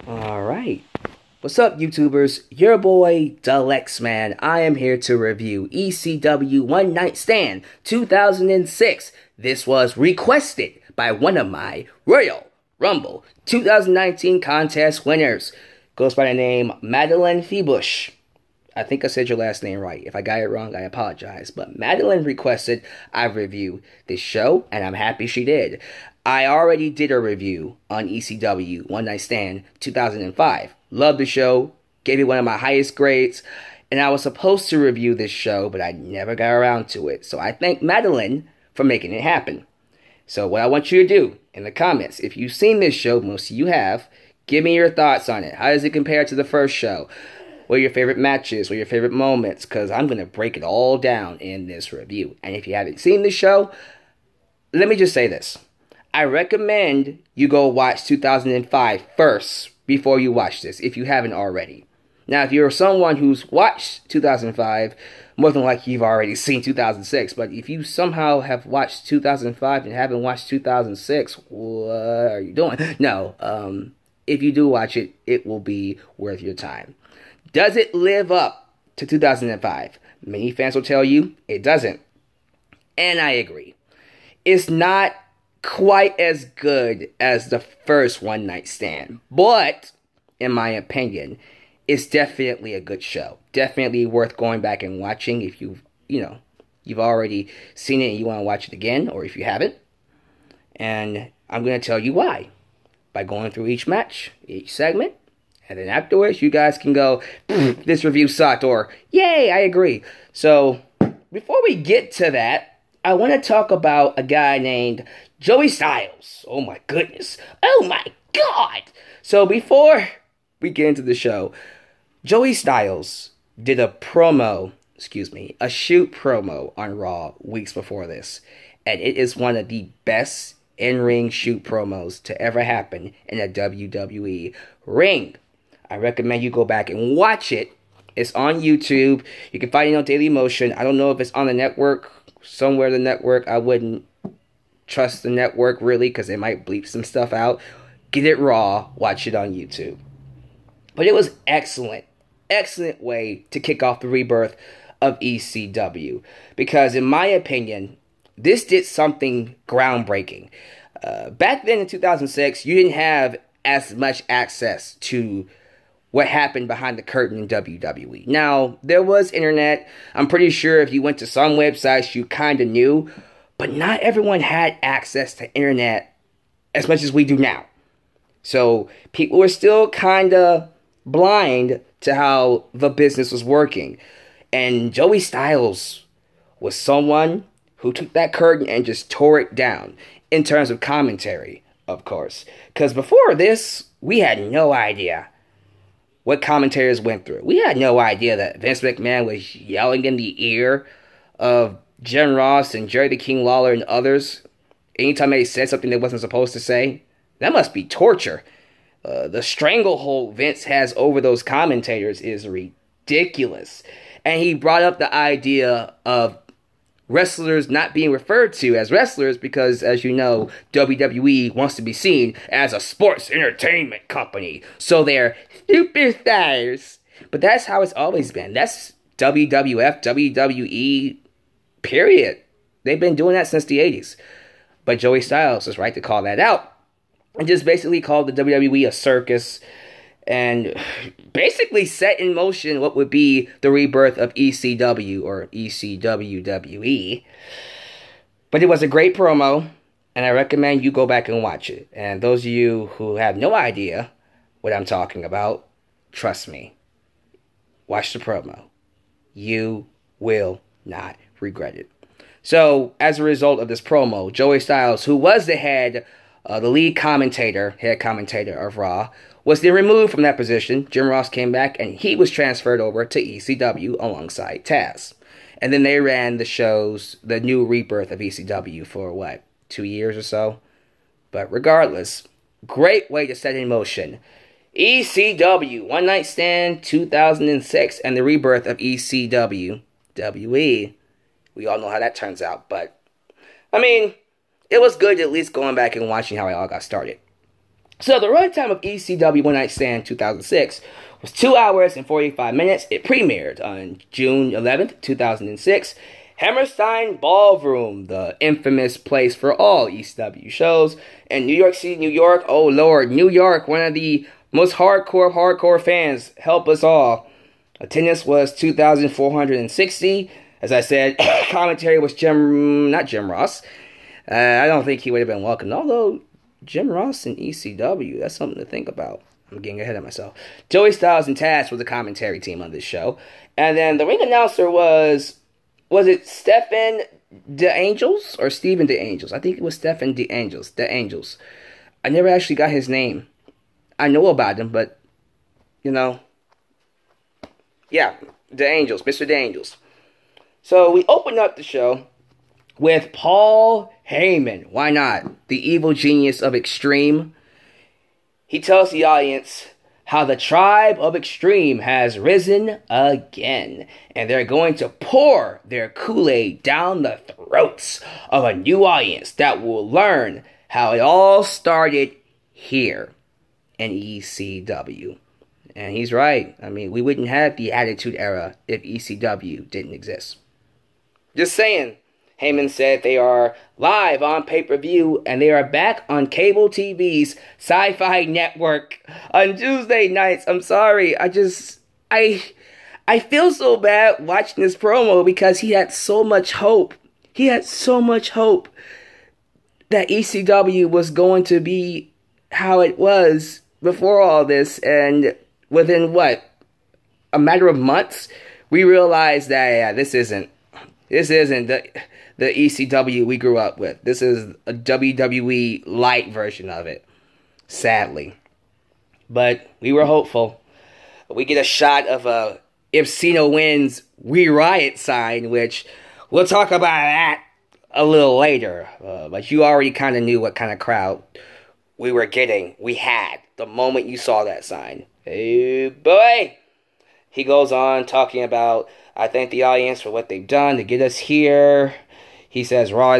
Alright. What's up, YouTubers? Your boy, Alyx, man. I am here to review ECW One Night Stand 2006. This was requested by one of my Royal Rumble 2019 contest winners. Goes by the name Madeline Feibush. I think I said your last name right. If I got it wrong, I apologize. But Madeline requested I review this show, and I'm happy she did. I already did a review on ECW One Night Stand 2005. Loved the show, gave it one of my highest grades, and I was supposed to review this show, but I never got around to it. So I thank Madeline for making it happen. So what I want you to do in the comments, if you've seen this show, most of you have, give me your thoughts on it. How does it compare to the first show? What are your favorite matches? What are your favorite moments? Because I'm going to break it all down in this review. And if you haven't seen the show, let me just say this. I recommend you go watch 2005 first before you watch this, if you haven't already. Now, if you're someone who's watched 2005, more than likely you've already seen 2006. But if you somehow have watched 2005 and haven't watched 2006, what are you doing? No, if you do watch it, it will be worth your time. Does it live up to 2005? Many fans will tell you it doesn't. And I agree. It's not quite as good as the first One Night Stand. But, in my opinion, it's definitely a good show. Definitely worth going back and watching if you've already seen it and you want to watch it again, or if you haven't. And I'm going to tell you why. By going through each match, each segment. And then afterwards, you guys can go, this review sucked, or, yay, I agree. So, before we get to that, I want to talk about a guy named Joey Styles. Oh my goodness. Oh my God. So, before we get into the show, Joey Styles did a shoot promo on Raw weeks before this. And it is one of the best in-ring shoot promos to ever happen in a WWE ring. I recommend you go back and watch it. It's on YouTube. You can find it on Daily Motion. I don't know if it's on the network. Somewhere the network. I wouldn't trust the network really because they might bleep some stuff out. Get it raw. Watch it on YouTube. But it was excellent. Excellent way to kick off the rebirth of ECW. Because in my opinion, this did something groundbreaking. Back then in 2006, you didn't have as much access to what happened behind the curtain in WWE. Now, there was internet. I'm pretty sure if you went to some websites, you kind of knew. But not everyone had access to internet as much as we do now. So, people were still kind of blind to how the business was working. And Joey Styles was someone who took that curtain and just tore it down. In terms of commentary, of course. Because before this, we had no idea what commentators went through. We had no idea that Vince McMahon was yelling in the ear of Jim Ross and Jerry the King Lawler and others anytime they said something they wasn't supposed to say. That must be torture. The stranglehold Vince has over those commentators is ridiculous. And he brought up the idea of wrestlers not being referred to as wrestlers because, as you know, WWE wants to be seen as a sports entertainment company. So they're superstars. But that's how it's always been. That's WWF, WWE, period. They've been doing that since the 80s. But Joey Styles was right to call that out. And just basically called the WWE a circus. And basically set in motion what would be the rebirth of ECW or ECWWE. But it was a great promo, and I recommend you go back and watch it. And those of you who have no idea what I'm talking about, trust me, watch the promo. You will not regret it. So, as a result of this promo, Joey Styles, who was the lead commentator, head commentator of Raw, was then removed from that position. Jim Ross came back, and he was transferred over to ECW alongside Tazz. And then they ran the shows, the new rebirth of ECW for, 2 years or so? But regardless, great way to set in motion ECW, One Night Stand 2006, and the rebirth of ECW, WE. We all know how that turns out, but, I mean, it was good at least going back and watching how it all got started. So the runtime of ECW One Night Stand 2006 was 2 hours and 45 minutes. It premiered on June 11th, 2006. Hammerstein Ballroom, the infamous place for all ECW shows in New York City, New York. Oh Lord, New York, one of the most hardcore fans. Help us all. Attendance was 2,460. As I said, commentary was not Jim Ross. I don't think he would have been welcomed. Although, Jim Ross and ECW, that's something to think about. I'm getting ahead of myself. Joey Styles and Tazz was the commentary team on this show. And then the ring announcer was it Stephen DeAngels or Steven DeAngels? I think it was Stephen DeAngels. I never actually got his name. I know about him, but, you know. Yeah, DeAngels, Mr. DeAngels. So we opened up the show with Paul Heyman. Why not? The evil genius of Extreme. He tells the audience how the tribe of Extreme has risen again. And they're going to pour their Kool-Aid down the throats of a new audience that will learn how it all started here in ECW. And he's right. I mean, we wouldn't have the Attitude Era if ECW didn't exist. Just saying. Heyman said they are live on pay-per-view and they are back on cable TV's Sci-Fi Network on Tuesday nights. I'm sorry. I feel so bad watching this promo because he had so much hope. He had so much hope that ECW was going to be how it was before all this, and within a matter of months, we realized that this isn't the ECW we grew up with. This is a WWE light version of it, sadly. But we were hopeful. We get a shot of if Cena wins, we riot sign, which we'll talk about that a little later. But you already kind of knew what kind of crowd we were getting. We had the moment you saw that sign. Hey, boy! He goes on talking about, I thank the audience for what they've done to get us here. He says, Raw,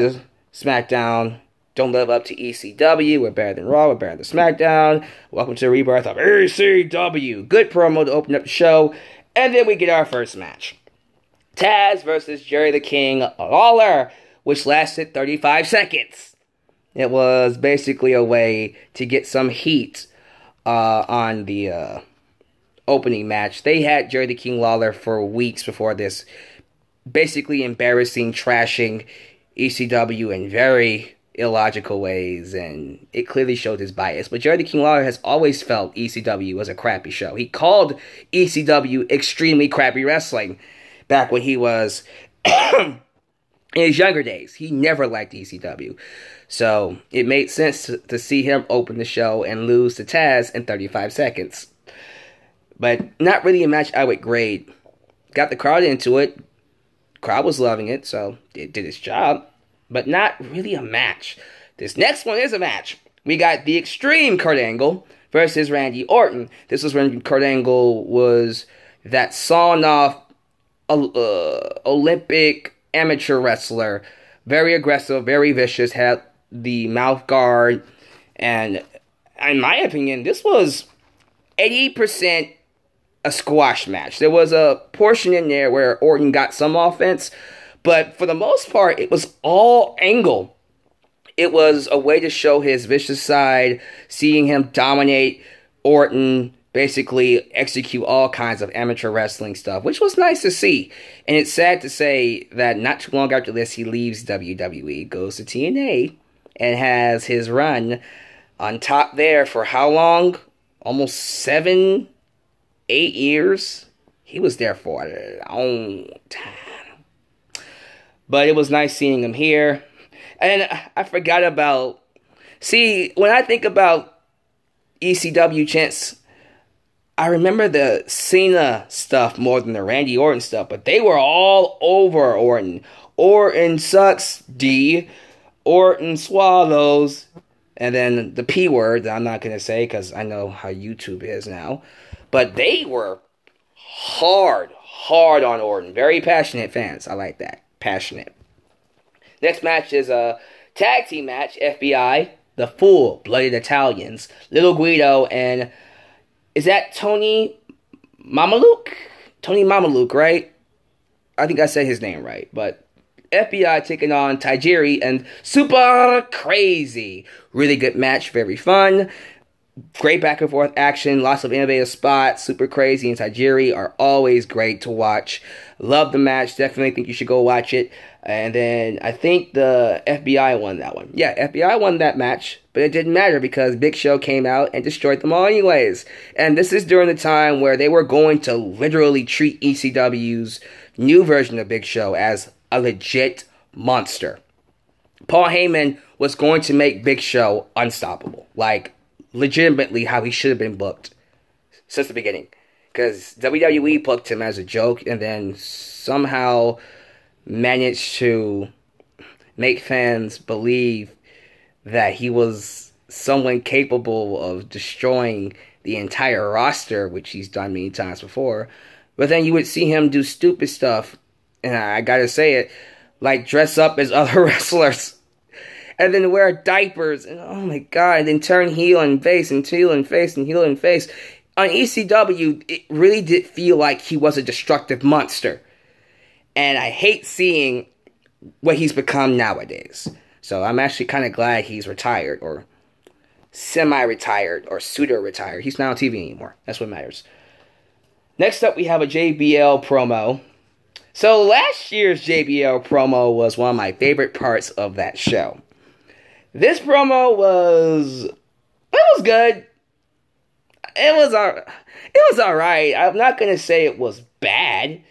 SmackDown don't live up to ECW. We're better than Raw. We're better than SmackDown. Welcome to the Rebirth of ECW. Good promo to open up the show. And then we get our first match. Tazz versus Jerry the King Lawler, which lasted 35 seconds. It was basically a way to get some heat on the opening match. They had Jerry the King Lawler for weeks before this, basically embarrassing, trashing ECW in very illogical ways, and it clearly showed his bias. But Jerry the King Lawler has always felt ECW was a crappy show. He called ECW extremely crappy wrestling back when he was in his younger days. He never liked ECW. So it made sense to see him open the show and lose to Tazz in 35 seconds. But not really a match I would grade. Got the crowd into it. Crowd was loving it, so it did its job. But not really a match. This next one is a match. We got the Extreme Kurt Angle versus Randy Orton. This was when Kurt Angle was that sawn-off Olympic amateur wrestler. Very aggressive, very vicious, had the mouth guard. And in my opinion, this was 80% a squash match. There was a portion in there where Orton got some offense, but for the most part, it was all Angle. It was a way to show his vicious side, seeing him dominate Orton, basically execute all kinds of amateur wrestling stuff, which was nice to see. And it's sad to say that not too long after this, he leaves WWE, goes to TNA, and has his run on top there for how long? Almost 7-8 years. He was there for a long time. But it was nice seeing him here. And I forgot about... See, when I think about ECW chants, I remember the Cena stuff more than the Randy Orton stuff. But they were all over Orton. Orton sucks, D. Orton swallows. And then the P word that I'm not going to say because I know how YouTube is now. But they were hard on Orton. Very passionate fans. I like that. Passionate. Next match is a tag team match. FBI the full-blooded Italians, Little Guido and, is that Tony Mamaluke? Tony Mamaluke, right? I think I said his name right, but FBI taking on Tajiri and Super Crazy. Really good match, very fun. Great back and forth action, lots of innovative spots. Super Crazy and Tajiri are always great to watch. Love the match, definitely think you should go watch it. And then I think the FBI won that one. Yeah, FBI won that match, but it didn't matter because Big Show came out and destroyed them all anyways. And this is during the time where they were going to literally treat ECW's new version of Big Show as a legit monster. Paul Heyman was going to make Big Show unstoppable. Like, legitimately how he should have been booked since the beginning. Because WWE booked him as a joke and then somehow managed to make fans believe that he was someone capable of destroying the entire roster, which he's done many times before. But then you would see him do stupid stuff, and I gotta say it, like dress up as other wrestlers. And then wear diapers, and oh my god, and then turn heel and face, and heel and face, and heel and face. On ECW, it really did feel like he was a destructive monster. And I hate seeing what he's become nowadays. So I'm actually kind of glad he's retired, or semi-retired, or pseudo-retired. He's not on TV anymore. That's what matters. Next up, we have a JBL promo. So last year's JBL promo was one of my favorite parts of that show. This promo was good. It was alright. I'm not gonna say it was bad.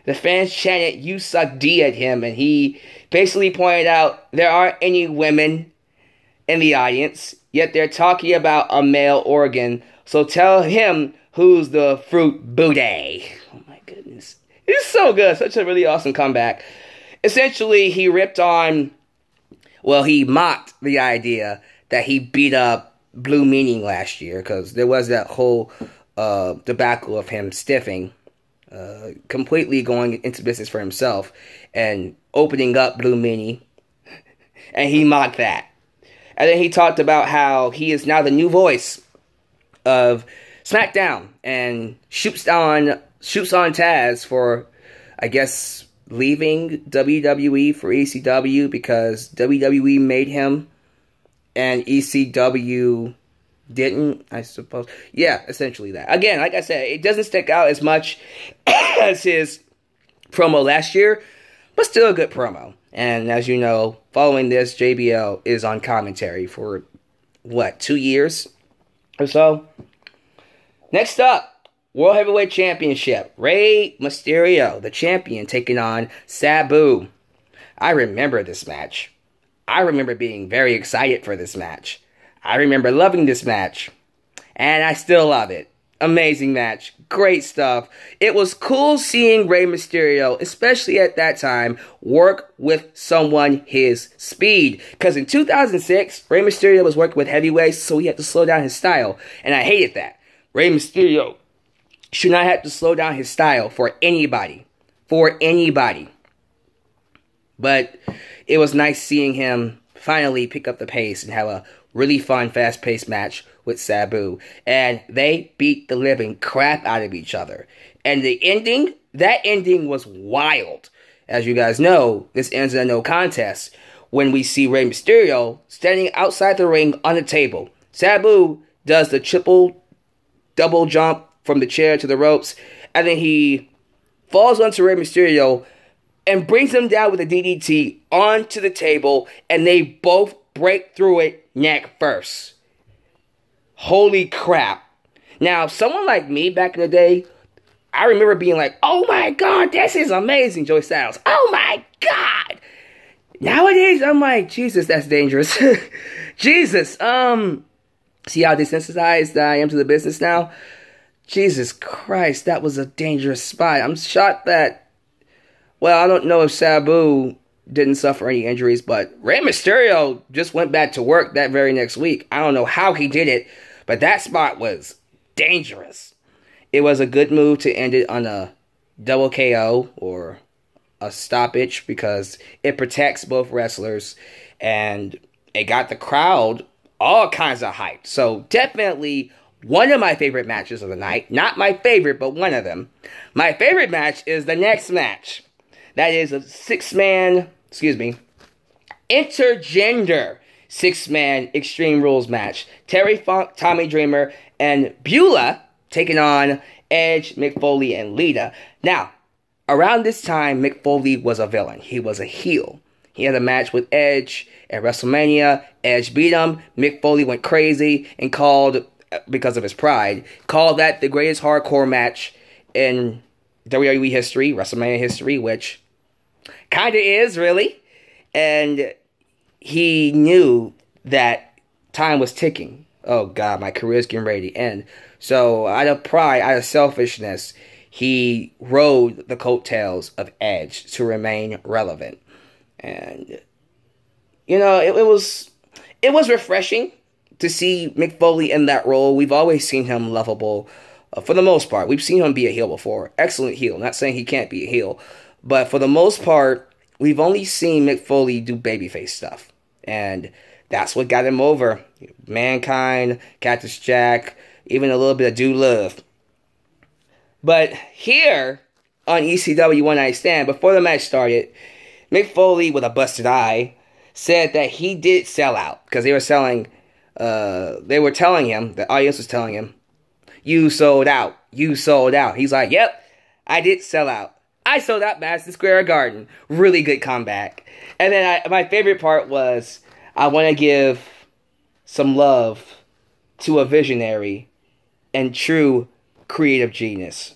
The fans chanted "You suck D" at him, and he basically pointed out there aren't any women in the audience, yet they're talking about a male organ. So tell him who's the fruit booty. Oh my goodness. It's so good. Such a really awesome comeback. Essentially, he ripped on, well, he mocked the idea that he beat up Blue Meaning last year, because there was that whole debacle of him stiffing, completely going into business for himself and opening up Blue Meaning, and he mocked that. And then he talked about how he is now the new voice of SmackDown and shoots on Tazz for, I guess, leaving WWE for ECW because WWE made him and ECW didn't, I suppose. Yeah, essentially that. Again, like I said, it doesn't stick out as much as his promo last year, but still a good promo. And as you know, following this, JBL is on commentary for, what, 2 years or so? Next up, World Heavyweight Championship. Rey Mysterio, the champion, taking on Sabu. I remember this match. I remember being very excited for this match. I remember loving this match. And I still love it. Amazing match. Great stuff. It was cool seeing Rey Mysterio, especially at that time, work with someone his speed. Because in 2006, Rey Mysterio was working with heavyweights, so he had to slow down his style. And I hated that. Rey Mysterio should not have to slow down his style for anybody. For anybody. But it was nice seeing him finally pick up the pace and have a really fun, fast-paced match with Sabu. And they beat the living crap out of each other. And the ending, that ending was wild. As you guys know, this ends in a no contest when we see Rey Mysterio standing outside the ring on the table. Sabu does the double jump from the chair to the ropes, and then he falls onto Rey Mysterio and brings him down with a DDT onto the table, and they both break through it neck first. Holy crap. Now, someone like me back in the day, I remember being like, oh my god, this is amazing, Joey Styles. Oh my god. Nowadays, I'm like, Jesus, that's dangerous. Jesus, see how desensitized I am to the business now? Jesus Christ, that was a dangerous spot. I'm shocked that, well, I don't know if Sabu didn't suffer any injuries, but Rey Mysterio just went back to work that very next week. I don't know how he did it, but that spot was dangerous. It was a good move to end it on a double KO or a stoppage because it protects both wrestlers, and it got the crowd all kinds of hype. So definitely one of my favorite matches of the night. Not my favorite, but one of them. My favorite match is the next match. That is a intergender 6-man Extreme Rules match. Terry Funk, Tommy Dreamer, and Beulah taking on Edge, Mick Foley, and Lita. Now, around this time, Mick Foley was a villain. He was a heel. He had a match with Edge at WrestleMania. Edge beat him. Mick Foley went crazy and called, because of his pride, called that the greatest hardcore match in WWE history, WrestleMania history, which kind of is, really. And he knew that time was ticking. Oh, God, my career's getting ready to end. So, out of pride, out of selfishness, he rode the coattails of Edge to remain relevant. And, you know, it was refreshing to see Mick Foley in that role. We've always seen him lovable, for the most part. We've seen him be a heel before. Excellent heel. Not saying he can't be a heel. But for the most part, we've only seen Mick Foley do babyface stuff. And that's what got him over. Mankind, Cactus Jack, even a little bit of Dude Love. But here on ECW One Night Stand, before the match started, Mick Foley, with a busted eye, said that he did sell out. Because they were telling him, the audience was telling him, you sold out. You sold out. He's like, yep, I did sell out. I sold out Madison Square Garden. Really good comeback. And then my favorite part was, I want to give some love to a visionary and true creative genius.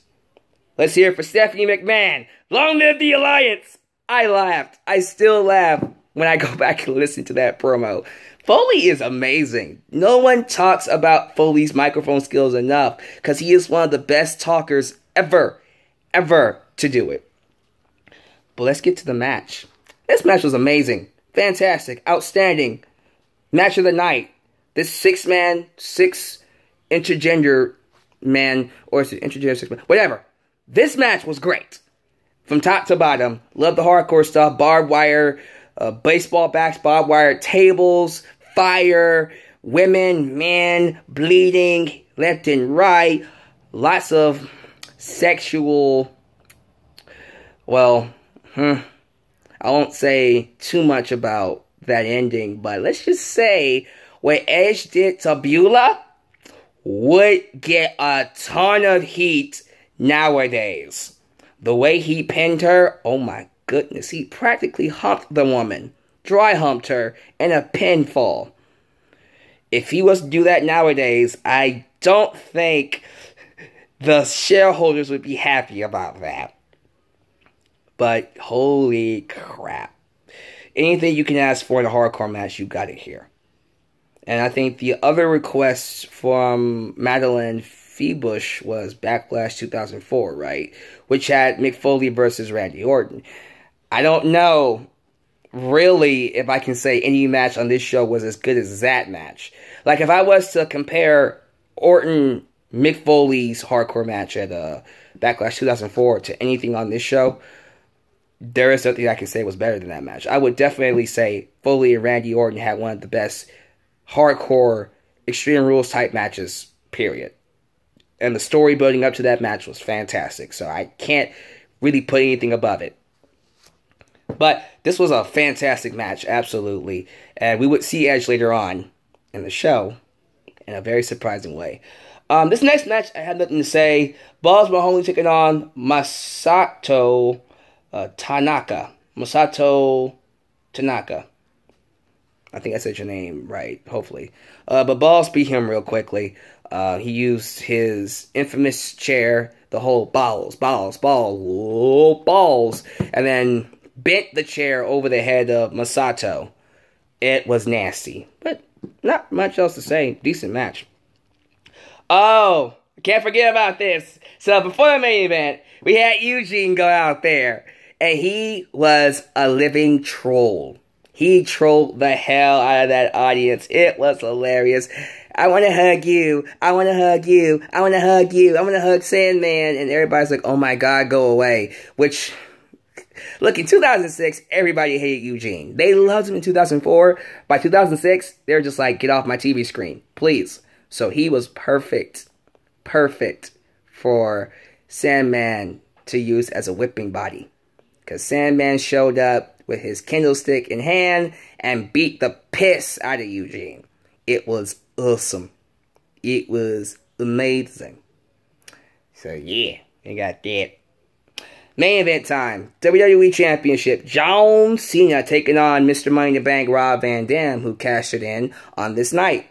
Let's hear it for Stephanie McMahon. Long live the Alliance. I laughed. I still laugh when I go back and listen to that promo. Foley is amazing. No one talks about Foley's microphone skills enough because he is one of the best talkers ever to do it. But let's get to the match. This match was amazing. Fantastic. Outstanding. Match of the night. This 6-man, 6 intergender man, or is it intergender 6-man? Whatever. This match was great. From top to bottom. Love the hardcore stuff. Barbed wire, baseball bats, barbed wire, tables, fire, women, men, bleeding, left and right. Lots of sexual, well, I won't say too much about that ending, but let's just say what Edge did to Beulah would get a ton of heat nowadays. The way he pinned her, oh my goodness, he practically humped the woman, dry humped her in a pinfall. If he was to do that nowadays, I don't think the shareholders would be happy about that. But holy crap. Anything you can ask for in a hardcore match, you got it here. And I think the other request from Madeline Feibush was Backlash 2004, right? Which had Mick Foley versus Randy Orton. I don't know, really, if I can say any match on this show was as good as that match. Like, if I was to compare Orton, Mick Foley's hardcore match at Backlash 2004 to anything on this show, there is something I can say was better than that match. I would definitely say Foley and Randy Orton had one of the best hardcore Extreme Rules type matches, period. And the story building up to that match was fantastic. So I can't really put anything above it. But this was a fantastic match, absolutely. And we would see Edge later on in the show in a very surprising way. This next match, I had nothing to say. Balls Mahoney taking on Masato Tanaka. Masato Tanaka. I think I said your name right, hopefully. But Balls beat him real quickly. He used his infamous chair, the whole balls, and then bent the chair over the head of Masato. It was nasty, but not much else to say. Decent match. Oh, can't forget about this. So before the main event, we had Eugene go out there, and he was a living troll. He trolled the hell out of that audience. It was hilarious. I want to hug you. I want to hug you. I want to hug you. I want to hug Sandman. And everybody's like, oh my God, go away. Which, Look, in 2006, everybody hated Eugene. They loved him in 2004. By 2006, they were just like, get off my TV screen, please. So he was perfect for Sandman to use as a whipping body. Because Sandman showed up with his candlestick in hand and beat the piss out of Eugene. It was awesome. It was amazing. So yeah, we got that. Main event time. WWE Championship. John Cena taking on Mr. Money in the Bank Rob Van Dam, who cashed it in on this night.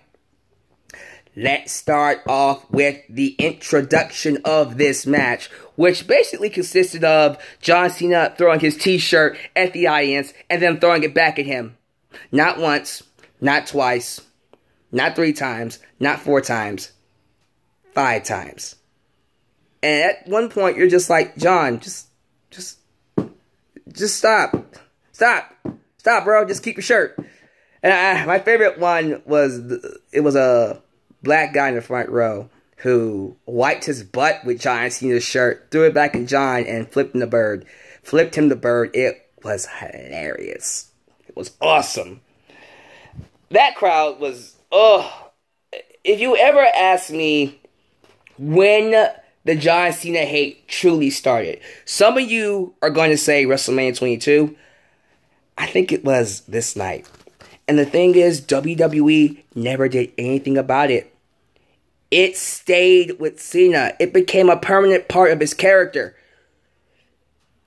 Let's start off with the introduction of this match, which basically consisted of John Cena throwing his t-shirt at the audience and then throwing it back at him. Not once, not twice, not 3 times, not 4 times, 5 times. And at one point, you're just like, John, just stop. Stop, bro. Just keep your shirt. And my favorite one was, it was a black guy in the front row who wiped his butt with John Cena's shirt, threw it back at John, and flipped him the bird. It was hilarious. It was awesome. That crowd was, if you ever ask me when the John Cena hate truly started, some of you are going to say WrestleMania 22. I think it was this night. And the thing is, WWE never did anything about it. It stayed with Cena. It became a permanent part of his character.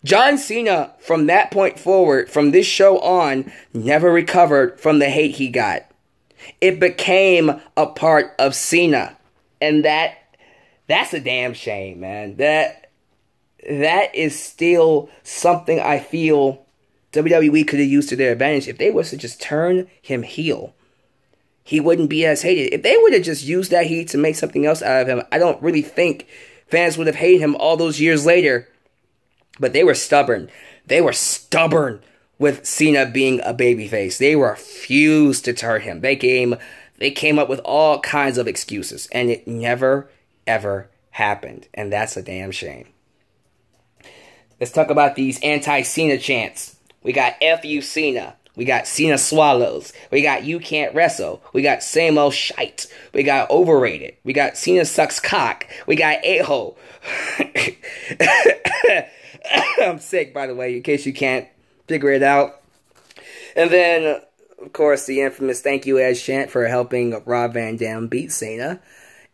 John Cena, from that point forward, from this show on, never recovered from the hate he got. It became a part of Cena. And that's a damn shame, man. That is still something I feel WWE could have used to their advantage. If they was to just turn him heel, he wouldn't be as hated. If they would have just used that heat to make something else out of him, I don't really think fans would have hated him all those years later. But they were stubborn. They were stubborn with Cena being a babyface. They refused to turn him. They came up with all kinds of excuses, and it never, ever happened. And that's a damn shame. Let's talk about these anti-Cena chants. We got F you Cena. We got Cena swallows. We got you can't wrestle. We got same old shite. We got overrated. We got Cena sucks cock. We got a-hole. I'm sick, by the way, in case you can't figure it out. And then, of course, the infamous thank you Edge chant for helping Rob Van Dam beat Cena.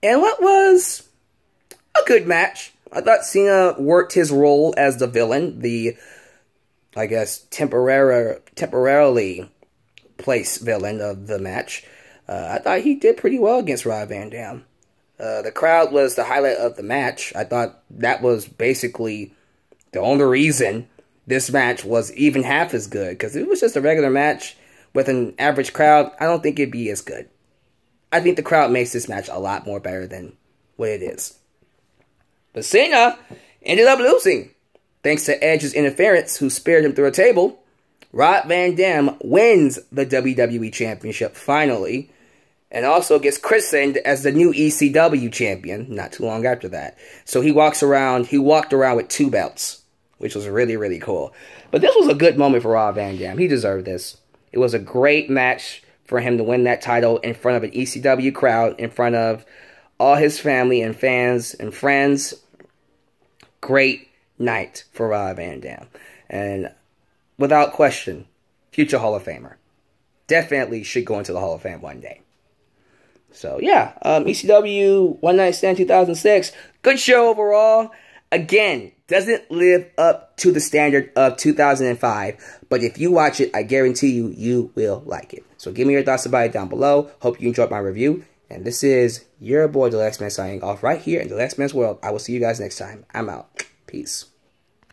And what was a good match. I thought Cena worked his role as the villain, the, I guess, temporarily placed villain of the match. I thought he did pretty well against Rob Van Dam. The crowd was the highlight of the match. I thought that was basically the only reason this match was even half as good. Because if it was just a regular match with an average crowd, I don't think it'd be as good. I think the crowd makes this match a lot more better than what it is. But Cena ended up losing. Thanks to Edge's interference, who speared him through a table. Rob Van Dam wins the WWE Championship finally. And also gets christened as the new ECW champion not too long after that. So he walked around with 2 belts, which was really, really cool. But this was a good moment for Rob Van Dam. He deserved this. It was a great match for him to win that title in front of an ECW crowd, in front of all his family and fans and friends. Great night for Rob Van Dam. And without question, future Hall of Famer. Definitely should go into the Hall of Fame one day. So, yeah, ECW One Night Stand 2006. Good show overall. Again, doesn't live up to the standard of 2005. But if you watch it, I guarantee you, you will like it. So give me your thoughts about it down below. Hope you enjoyed my review. And this is your boy, The X-Man, signing off right here in The X-Man's World. I will see you guys next time. I'm out. Peace.